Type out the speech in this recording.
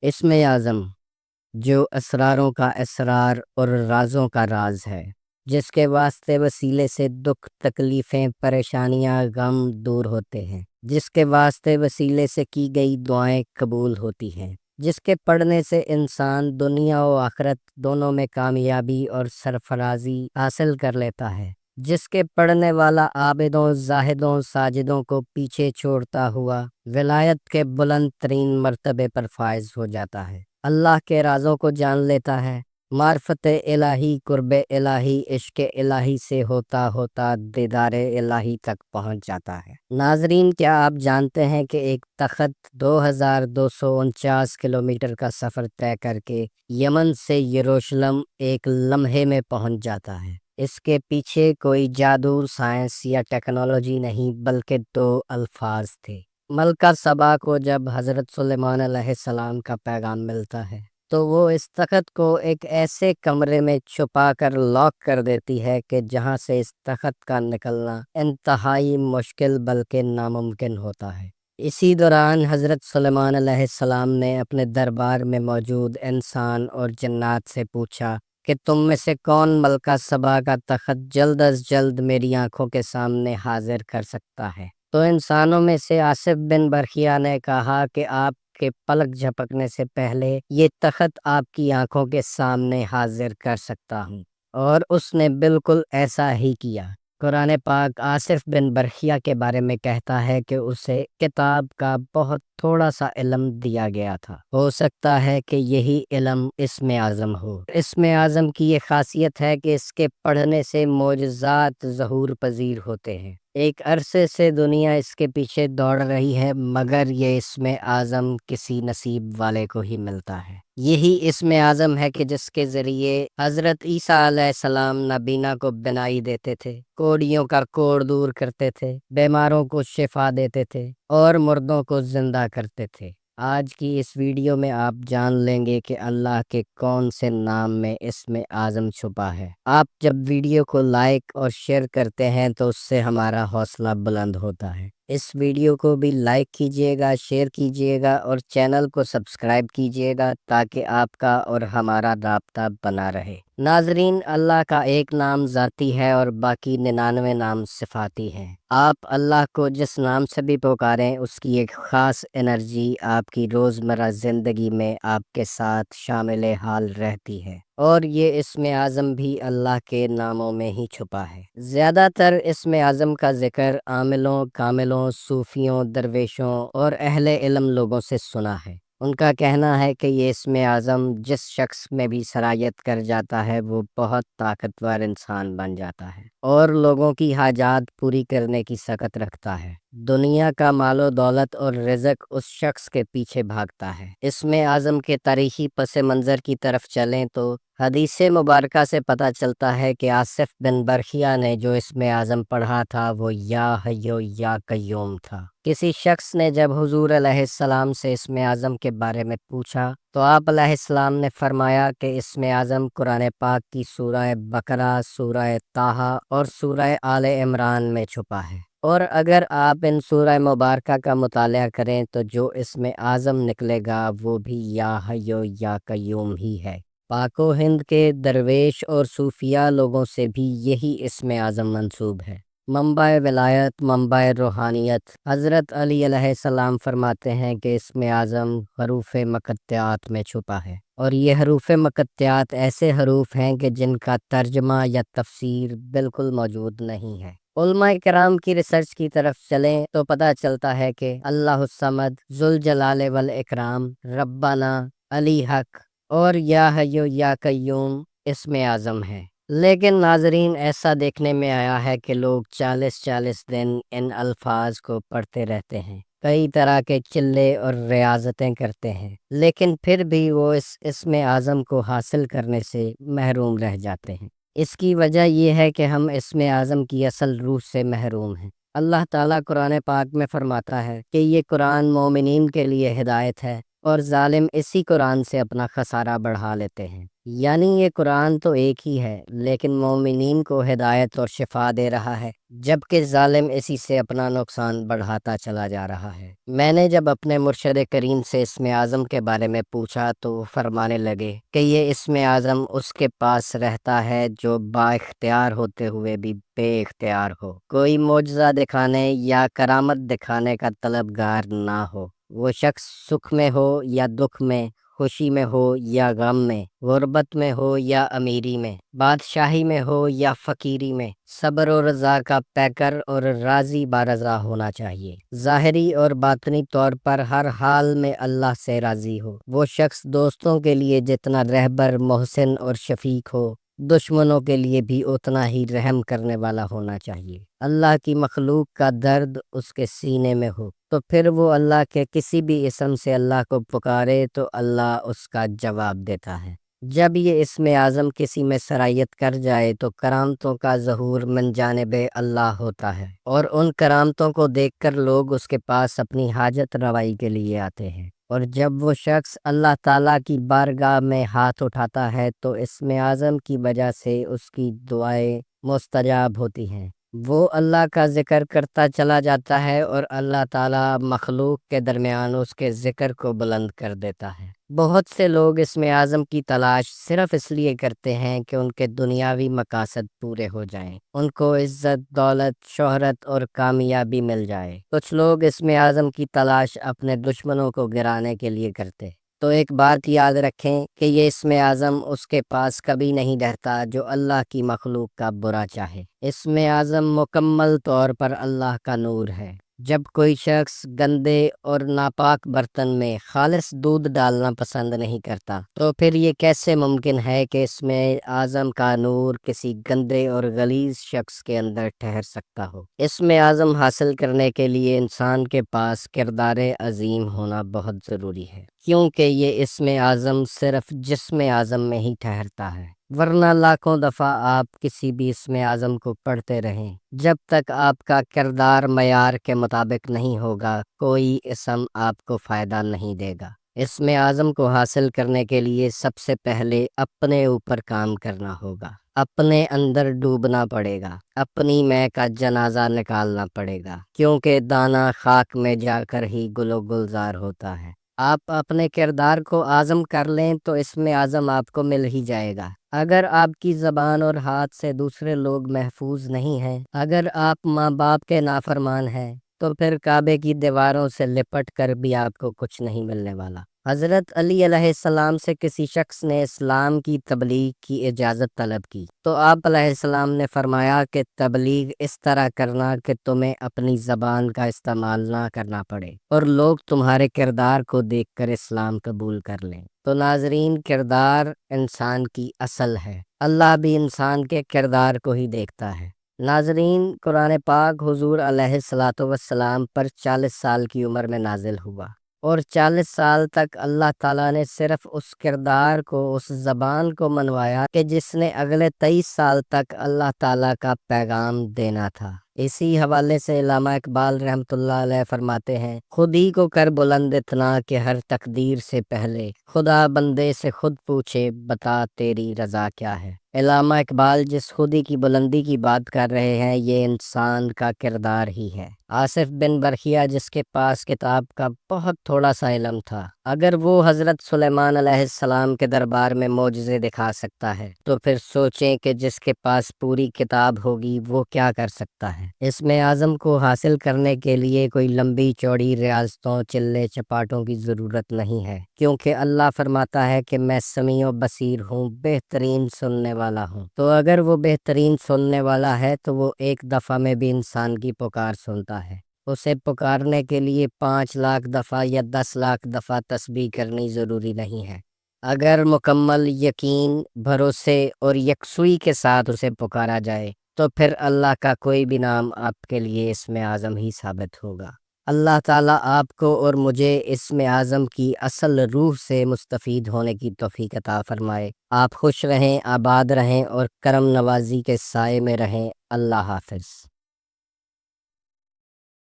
اسم اعظم جو اسراروں کا اسرار اور رازوں کا راز ہے، جس کے واسطے وسیلے سے دکھ تکلیفیں پریشانیاں غم دور ہوتے ہیں، جس کے واسطے وسیلے سے کی گئی دعائیں قبول ہوتی ہیں، جس کے پڑھنے سے انسان دنیا و آخرت دونوں میں کامیابی اور سرفرازی حاصل کر لیتا ہے، جس کے پڑھنے والا عابدوں زاہدوں ساجدوں کو پیچھے چھوڑتا ہوا ولایت کے بلند ترین مرتبے پر فائز ہو جاتا ہے، اللہ کے رازوں کو جان لیتا ہے، معرفت الہی قرب الہی عشق الہی سے ہوتا ہوتا دیدار الہی تک پہنچ جاتا ہے۔ ناظرین، کیا آپ جانتے ہیں کہ ایک تخت 2249 کلومیٹر کا سفر طے کر کے یمن سے یروشلم ایک لمحے میں پہنچ جاتا ہے؟ اس کے پیچھے کوئی جادو سائنس یا ٹیکنالوجی نہیں، بلکہ دو الفاظ تھے۔ ملکہ سبا کو جب حضرت سلیمان علیہ السلام کا پیغام ملتا ہے تو وہ اس تخت کو ایک ایسے کمرے میں چھپا کر لاک کر دیتی ہے کہ جہاں سے اس تخت کا نکلنا انتہائی مشکل بلکہ ناممکن ہوتا ہے۔ اسی دوران حضرت سلیمان علیہ السلام نے اپنے دربار میں موجود انسان اور جنات سے پوچھا کہ تم میں سے کون ملکہ سبا کا تخت جلد از جلد میری آنکھوں کے سامنے حاضر کر سکتا ہے؟ تو انسانوں میں سے آصف بن برخیا نے کہا کہ آپ کے پلک جھپکنے سے پہلے یہ تخت آپ کی آنکھوں کے سامنے حاضر کر سکتا ہوں، اور اس نے بالکل ایسا ہی کیا۔ قرآن پاک آصف بن برخیا کے بارے میں کہتا ہے کہ اسے کتاب کا بہت تھوڑا سا علم دیا گیا تھا، ہو سکتا ہے کہ یہی علم اسم اعظم ہو۔ اسم اعظم کی یہ خاصیت ہے کہ اس کے پڑھنے سے معجزات ظہور پذیر ہوتے ہیں۔ ایک عرصے سے دنیا اس کے پیچھے دوڑ رہی ہے، مگر یہ اسم اعظم کسی نصیب والے کو ہی ملتا ہے۔ یہی اسم اعظم ہے کہ جس کے ذریعے حضرت عیسیٰ علیہ السلام نابینا کو بینائی دیتے تھے، کوڑیوں کا کوڑ دور کرتے تھے، بیماروں کو شفا دیتے تھے اور مردوں کو زندہ کرتے تھے۔ آج کی اس ویڈیو میں آپ جان لیں گے کہ اللہ کے کون سے نام میں اسم اعظم چھپا ہے۔ آپ جب ویڈیو کو لائک اور شیئر کرتے ہیں تو اس سے ہمارا حوصلہ بلند ہوتا ہے۔ اس ویڈیو کو بھی لائک کیجیے گا، شیئر کیجیے گا اور چینل کو سبسکرائب کیجیے گا تاکہ آپ کا اور ہمارا رابطہ بنا رہے۔ ناظرین، اللہ کا ایک نام ذاتی ہے اور باقی 99 نام صفاتی ہیں۔ آپ اللہ کو جس نام سے بھی پکاریں، اس کی ایک خاص انرجی آپ کی روزمرہ زندگی میں آپ کے ساتھ شامل حال رہتی ہے، اور یہ اسم اعظم بھی اللہ کے ناموں میں ہی چھپا ہے۔ زیادہ تر اسم اعظم کا ذکر عاملوں، کاملوں، صوفیوں، درویشوں اور اہل علم لوگوں سے سنا ہے۔ ان کا کہنا ہے کہ یہ اسم اعظم جس شخص میں بھی سرایت کر جاتا ہے وہ بہت طاقتور انسان بن جاتا ہے اور لوگوں کی حاجات پوری کرنے کی سکت رکھتا ہے۔ دنیا کا مال و دولت اور رزق اس شخص کے پیچھے بھاگتا ہے۔ اسم اعظم کے تاریخی پس منظر کی طرف چلیں تو حدیث مبارکہ سے پتہ چلتا ہے کہ آصف بن برخیا نے جو اسم اعظم پڑھا تھا وہ یا حیو یا قیوم تھا۔ کسی شخص نے جب حضور علیہ السلام سے اسم اعظم کے بارے میں پوچھا تو آپ علیہ السلام نے فرمایا کہ اسم اعظم قرآن پاک کی سورہ بقرہ، سورہ طٰہٰ اور سورہ آل عمران میں چھپا ہے، اور اگر آپ ان سورہ مبارکہ کا مطالعہ کریں تو جو اسم اعظم نکلے گا وہ بھی یا حیو یا قیوم ہی ہے۔ پاک و ہند کے درویش اور صوفیہ لوگوں سے بھی یہی اسم اعظم منسوب ہے۔ منبع ولایت، منبع روحانیت، حضرت علی علیہ السلام فرماتے ہیں کہ اسم اعظم حروف مقطعات میں چھپا ہے، اور یہ حروف مقطعات ایسے حروف ہیں کہ جن کا ترجمہ یا تفسیر بالکل موجود نہیں ہے۔ علماء کرام کی ریسرچ کی طرف چلیں تو پتہ چلتا ہے کہ اللہ الصمد، ذوالجلال والاکرام، ربنا، علی حق اور یا حیو یا قیوم اسم اعظم ہے۔ لیکن ناظرین، ایسا دیکھنے میں آیا ہے کہ لوگ 40 دن ان الفاظ کو پڑھتے رہتے ہیں، کئی طرح کے چلے اور ریاضتیں کرتے ہیں، لیکن پھر بھی وہ اس اسم اعظم کو حاصل کرنے سے محروم رہ جاتے ہیں۔ اس کی وجہ یہ ہے کہ ہم اسم اعظم کی اصل روح سے محروم ہیں۔ اللہ تعالیٰ قرآن پاک میں فرماتا ہے کہ یہ قرآن مومنین کے لیے ہدایت ہے اور ظالم اسی قرآن سے اپنا خسارہ بڑھا لیتے ہیں۔ یعنی یہ قرآن تو ایک ہی ہے لیکن مومنین کو ہدایت اور شفا دے رہا ہے، جبکہ ظالم اسی سے اپنا نقصان بڑھاتا چلا جا رہا ہے۔ میں نے جب اپنے مرشد کریم سے اسم اعظم کے بارے میں پوچھا تو وہ فرمانے لگے کہ یہ اسم اعظم اس کے پاس رہتا ہے جو با اختیار ہوتے ہوئے بھی بے اختیار ہو، کوئی معجزہ دکھانے یا کرامت دکھانے کا طلبگار نہ ہو۔ وہ شخص سکھ میں ہو یا دکھ میں، خوشی میں ہو یا غم میں، غربت میں ہو یا امیری میں، بادشاہی میں ہو یا فقیری میں، صبر و رضا کا پیکر اور راضی بارضا ہونا چاہیے، ظاہری اور باطنی طور پر ہر حال میں اللہ سے راضی ہو۔ وہ شخص دوستوں کے لیے جتنا رہبر، محسن اور شفیق ہو، دشمنوں کے لیے بھی اتنا ہی رحم کرنے والا ہونا چاہیے۔ اللہ کی مخلوق کا درد اس کے سینے میں ہو تو پھر وہ اللہ کے کسی بھی اسم سے اللہ کو پکارے تو اللہ اس کا جواب دیتا ہے۔ جب یہ اسم اعظم کسی میں سرایت کر جائے تو کرامتوں کا ظہور من جانب اللہ ہوتا ہے، اور ان کرامتوں کو دیکھ کر لوگ اس کے پاس اپنی حاجت روائی کے لیے آتے ہیں، اور جب وہ شخص اللہ تعالیٰ کی بارگاہ میں ہاتھ اٹھاتا ہے تو اسم اعظم کی وجہ سے اس کی دعائیں مستجاب ہوتی ہیں۔ وہ اللہ کا ذکر کرتا چلا جاتا ہے اور اللہ تعالیٰ مخلوق کے درمیان اس کے ذکر کو بلند کر دیتا ہے۔ بہت سے لوگ اسم اعظم کی تلاش صرف اس لیے کرتے ہیں کہ ان کے دنیاوی مقاصد پورے ہو جائیں، ان کو عزت، دولت، شہرت اور کامیابی مل جائے۔ کچھ لوگ اسم اعظم کی تلاش اپنے دشمنوں کو گرانے کے لیے کرتے، تو ایک بات یاد رکھیں کہ یہ اسم اعظم اس کے پاس کبھی نہیں رہتا جو اللہ کی مخلوق کا برا چاہے۔ اسم اعظم مکمل طور پر اللہ کا نور ہے۔ جب کوئی شخص گندے اور ناپاک برتن میں خالص دودھ ڈالنا پسند نہیں کرتا تو پھر یہ کیسے ممکن ہے کہ اسم اعظم کا نور کسی گندے اور غلیظ شخص کے اندر ٹھہر سکتا ہو؟ اسم اعظم حاصل کرنے کے لیے انسان کے پاس کردار عظیم ہونا بہت ضروری ہے، کیونکہ یہ اسم اعظم صرف جسم اعظم میں ہی ٹھہرتا ہے، ورنہ لاکھوں دفعہ آپ کسی بھی اسم اعظم کو پڑھتے رہیں، جب تک آپ کا کردار معیار کے مطابق نہیں ہوگا کوئی اسم آپ کو فائدہ نہیں دے گا۔ اسم اعظم کو حاصل کرنے کے لیے سب سے پہلے اپنے اوپر کام کرنا ہوگا، اپنے اندر ڈوبنا پڑے گا، اپنی میں کا جنازہ نکالنا پڑے گا، کیونکہ دانہ خاک میں جا کر ہی گل و گلزار ہوتا ہے۔ آپ اپنے کردار کو اعظم کر لیں تو اسم اعظم آپ کو مل ہی جائے گا۔ اگر آپ کی زبان اور ہاتھ سے دوسرے لوگ محفوظ نہیں ہیں، اگر آپ ماں باپ کے نافرمان ہیں، تو پھر کعبے کی دیواروں سے لپٹ کر بھی آپ کو کچھ نہیں ملنے والا۔ حضرت علی علیہ السلام سے کسی شخص نے اسلام کی تبلیغ کی اجازت طلب کی تو آپ علیہ السلام نے فرمایا کہ تبلیغ اس طرح کرنا کہ تمہیں اپنی زبان کا استعمال نہ کرنا پڑے اور لوگ تمہارے کردار کو دیکھ کر اسلام قبول کر لیں۔ تو ناظرین، کردار انسان کی اصل ہے، اللہ بھی انسان کے کردار کو ہی دیکھتا ہے۔ ناظرین، قرآن پاک حضور علیہ السلام پر 40 سال کی عمر میں نازل ہوا، اور 40 سال تک اللہ تعالیٰ نے صرف اس کردار کو، اس زبان کو منوایا کہ جس نے اگلے 23 سال تک اللہ تعالیٰ کا پیغام دینا تھا۔ اسی حوالے سے علامہ اقبال رحمۃ اللہ علیہ فرماتے ہیں، خود ہی کو کر بلند اتنا کہ ہر تقدیر سے پہلے خدا بندے سے خود پوچھے بتا تیری رضا کیا ہے۔ علامہ اقبال جس خودی کی بلندی کی بات کر رہے ہیں یہ انسان کا کردار ہی ہے۔ آصف بن برخیا جس کے پاس کتاب کا بہت تھوڑا سا علم تھا، اگر وہ حضرت سلیمان علیہ السلام کے دربار میں معجزے دکھا سکتا ہے تو پھر سوچیں کہ جس کے پاس پوری کتاب ہوگی وہ کیا کر سکتا ہے۔ اسم اعظم کو حاصل کرنے کے لیے کوئی لمبی چوڑی ریاضتوں، چلے چپاٹوں کی ضرورت نہیں ہے، کیونکہ اللہ فرماتا ہے کہ میں سمیع و بصیر ہوں، بہترین سننے والا ہوں۔ تو اگر وہ بہترین سننے والا ہے تو وہ ایک دفعہ میں بھی انسان کی پکار سنتا ہے۔ اسے پکارنے کے لیے 5 لاکھ دفعہ یا 10 لاکھ دفعہ تسبیح کرنی ضروری نہیں ہے۔ اگر مکمل یقین، بھروسے اور یکسوئی کے ساتھ اسے پکارا جائے تو پھر اللہ کا کوئی بھی نام آپ کے لیے اسم اعظم ہی ثابت ہوگا۔ اللہ تعالیٰ آپ کو اور مجھے اسم اعظم کی اصل روح سے مستفید ہونے کی توفیق عطا فرمائے۔ آپ خوش رہیں، آباد رہیں اور کرم نوازی کے سائے میں رہیں۔ اللہ حافظ۔